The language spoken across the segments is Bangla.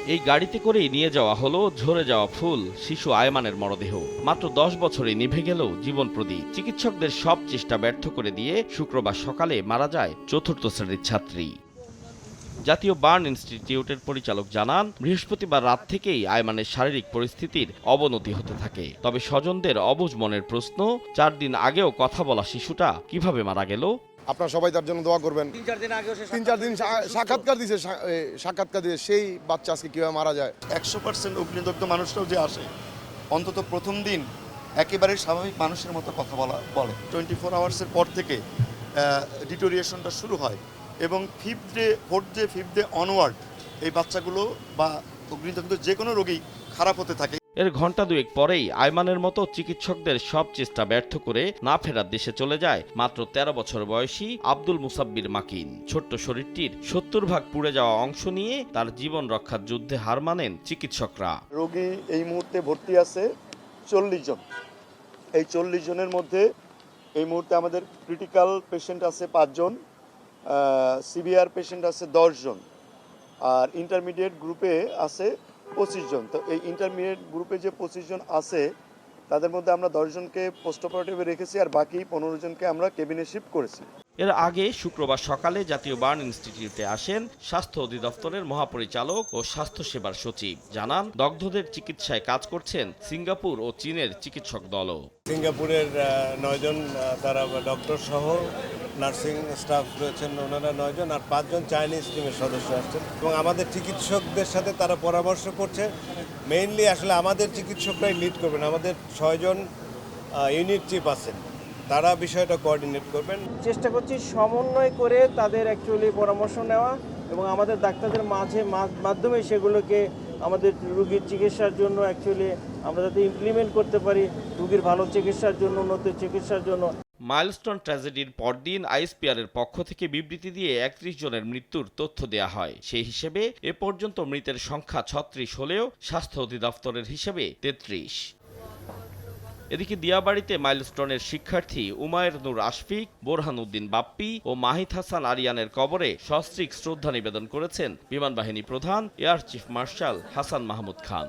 এই গাড়িতে করেই নিয়ে যাওয়া হলো ঝরে যাওয়া ফুল শিশু আয়মানের মরদেহ। মাত্র 10 বছরে নিভে গেল জীবন প্রদীপ। চিকিৎসকদের সব চেষ্টা ব্যর্থ করে দিয়ে শুক্রবার সকালে মারা যায় চতুর্থ শ্রেণীর ছাত্রী। জাতীয় বার্ন ইনস্টিটিউটের পরিচালক জানান, বৃহস্পতিবার রাত থেকেই আয়মানের শারীরিক পরিস্থিতির অবনতি হতে থাকে। তবে স্বজনদের অবুঝ মনের প্রশ্ন, 4 দিন আগেও কথা বলা শিশুটা কিভাবে মারা গেল। আপনারা সবাই তার জন্য দোয়া করবেন। 3-4 দিন সাক্ষাৎকার দিয়েছে, সাক্ষাৎকার দিয়ে সেই বাচ্চা আজকে কিভাবে মারা যায়। 100% অগ্নিদগ্ধ মানুষরাও যে আসে, অন্তত প্রথম দিন একেবারে স্বাভাবিক মানুষের মতো কথা বলে। 24 আওয়ার্সের পর থেকে ডিটোরিয়েশনটা শুরু হয় এবং ফোর্থ ডে অনওয়ার্ড এই বাচ্চাগুলো বা অগ্নিদগ্ধ যে কোনো রোগী খারাপ হতে থাকে। এর ঘণ্টা দুয়েক পরেই আয়মানের মতো চিকিৎসকদের সব চেষ্টা ব্যর্থ করে না ফেরার দেশে চলে যায় মাত্র 13 বছর বয়সী আব্দুল মুসাব্বির মাকিন। ছোট্ট শরীরটির 70% পুড়ে যাওয়া অংশ নিয়ে তার জীবন রক্ষার যুদ্ধে হার মানেন চিকিৎসকরা। রোগী এই মুহূর্তে ভর্তি আছে 40 জন। এই 40 জনের মধ্যে এই মুহূর্তে আমাদের ক্রিটিক্যাল পেশেন্ট আছে 5 জন, সিভিয়ার পেশেন্ট আছে 10 জন, আর ইন্টারমিডিয়েট গ্রুপে আছে 25 জন। তো এই ইন্টারমিডিয়েট গ্রুপে যে 25 জন আছে তাদের মধ্যে আমরা 10 জনকে পোস্ট অপারেটিভে রেখেছি আর বাকি 15 জনকে আমরা কেবিনে শিফট করেছি। এর আগে শুক্রবার সকালে জাতীয় বার্ন ইনস্টিটিউটে আসেন স্বাস্থ্য অধিদপ্তরের মহাপরিচালক ও স্বাস্থ্যসেবার সচিব। জানান, দগ্ধদের চিকিৎসায় কাজ করছেন সিঙ্গাপুর ও চীনের চিকিৎসক দলও। সিঙ্গাপুরের 9 জন, তারা ডক্টর সহ নার্সিং স্টাফ রয়েছেন, ওনারা 9 জন, আর 5 জন চাইনিজ টিমের সদস্য আসছেন এবং আমাদের চিকিৎসকদের সাথে তারা পরামর্শ করছে। মেইনলি আসলে আমাদের চিকিৎসকরাই লিড করবেন, আমাদের 6 জন ইউনিট চিফ আছেন, তারা বিষয়টা কোঅর্ডিনেট করবেন। চেষ্টা করছি সমন্বয় করে তাদের অ্যাকচুয়ালি পরামর্শ নেওয়া এবং আমাদের ডাক্তারদের মাধ্যমে সেগুলোকে আমাদের রোগীর চিকিৎসার জন্য অ্যাকচুয়ালি আমরা যাতে ইমপ্লিমেন্ট করতে পারি, রোগীর ভালো চিকিৎসার জন্য, উন্নত চিকিৎসার জন্য। মাইলস্টোন ট্র্যাজেডির পরদিন আইএসপিআরের পক্ষ থেকে বিবৃতি দিয়ে 31 জনের মৃত্যুর তথ্য দেয়া হয়। সেই হিসেবে এ পর্যন্ত মৃতের সংখ্যা 36 হলেও স্বাস্থ্য অধিদপ্তরের হিসেবে 33। এদিকে দিয়াবাড়িতে মাইলস্টোনের শিক্ষার্থী উমায়ের নূর আশফিক, বোরহান উদ্দিন বাপ্পি ও মাহিদ হাসান আরিয়ানের কবরে সস্ত্রীক শ্রদ্ধা নিবেদন করেছেন বিমান বাহিনী প্রধান air chief marshal Hasan Mahmud Khan.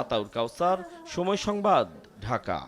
Ataur Kawsar, Somoy Sangbad, Dhaka.